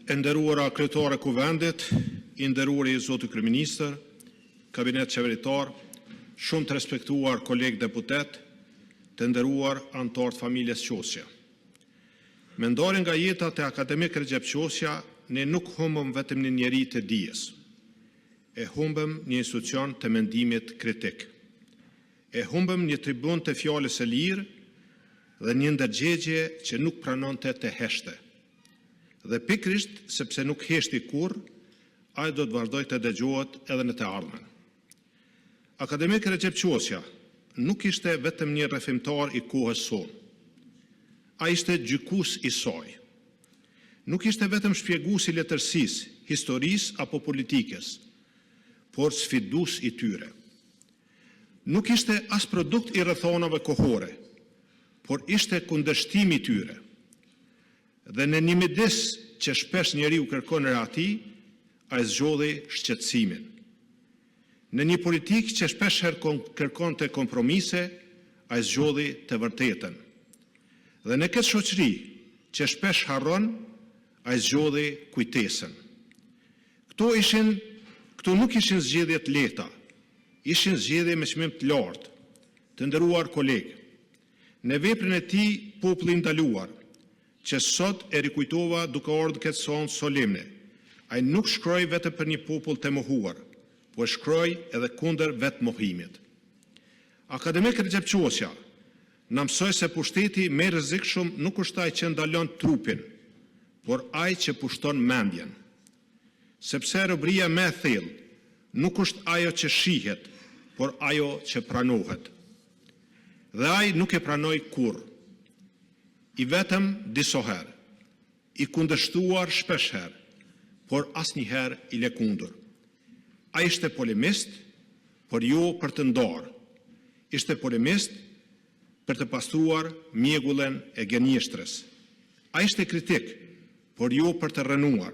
E nderuara kryetare Kuvendit, i nderuari zoti kryeministër, kabinet qeveritar, shumë të respektuar kolegë deputet, të nderuar anëtar të familjes Qosja. Me ndarjen nga jeta e akademik Recep Qosja, ne nuk humbëm vetëm një njeri të dijes, e humbëm një institucion të mendimit kritik, e humbëm një tribun të fjalës së lirë dhe një ndërgjegje që nuk pranonte të heshte. Dhe pikrisht sepse nuk heshti kurrë, ai do të vazhdoj të dëgjohet edhe në të ardhmen. Akademik Recep Qosja nuk ishte vetëm një rrethimtar i kohës sonë. Ai ishte gjykues i saj. Nuk ishte vetëm shpjegues i letërsisë, historisë apo politikës, por sfidues i tyre. Nuk ishte as produkt i rrethonave kohore, por ishte kundërshtim i tyre. Dhe në një midis që shpesh njeriu kërkon rehati, ai zgjodhi shqetësimin. Në një politikë që shpesh kërkonte kompromise, ai zgjodhi të vërtetën. Dhe në këtë shoqëri që shpesh harron, ai zgjodhi kujtesën. Këto nuk ishin zgjedhje të lehta, ishin zgjedhje me çmim të lartë. Të nderuar kolegë, në veprën e tij populli ndaluar, që sot e rikujtova duke ardhur këtë son solemne, ai nuk shkroi vetëm për një popull të mohuar, por shkroi edhe kundër vetë mohimit. Akademik Recep Qosja na mësoi se pushteti më i rrezikshëm nuk është ai që ndalon trupin, por ai që pushton mendjen. Sepse robëria më e thellë nuk është ajo që shihet, por ajo që pranohet. Dhe ai nuk e pranoi kurrë. I vetëm disa herë, i kundërshtuar shpesh herë, por asnjëherë i lëkundur. Ai ishte polemist, por jo për të ndarë. Ishte polemist për të pastruar mjegullën e gënjeshtrës. Ai ishte kritik, por jo për të rënuar.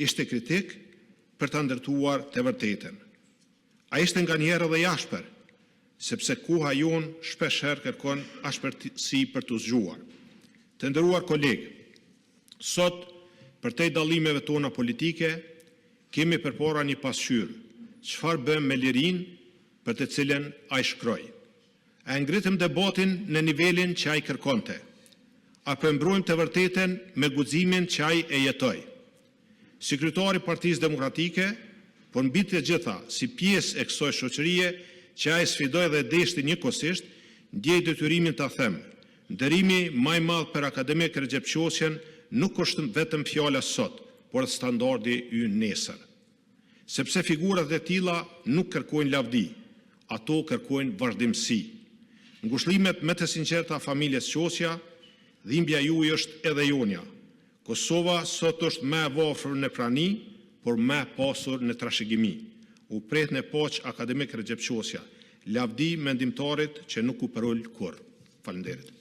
Ishte kritik për të ndërtuar të vërtetën. Ai ishte nganjëherë edhe i ashpër, sepse koha jon shpesh herë kërkon ashpërsi për të zgjuar. Të nderuar kolegë, sot për te dallimeve tona politike kemi përpara një pasqyrë, çfarë bëjmë me lirinë për të cilën ai shkroi. A ngritëm debatin në nivelin që ai kërkonte? Apo mbrojmë të vërtetën me guximin që ai e jetoi? Si kryetari i Partisë Demokratike, por mbi të gjitha si pjesë e kësaj shoqërie që ai sfidoi dhe deshti njëkohësisht, ndjej detyrimin ta them: nderimi më i madh për akademik Recep Qosjen nuk është vetëm fjala sot, por standardi ynë nesër. Sepse figurat e tilla nuk kërkojnë lavdi, ato kërkojnë vazhdimsi. Ngushëllimet më të sinqerta familjes Qosja, dhimbja juaj është edhe jonja. Kosova sot është më e varfër në prani, por më e pasur në trashëgimi. U pret në poq akademik Recep Qosja, lavdi mendimtarit që nuk u përul kurrë. Faleminderit.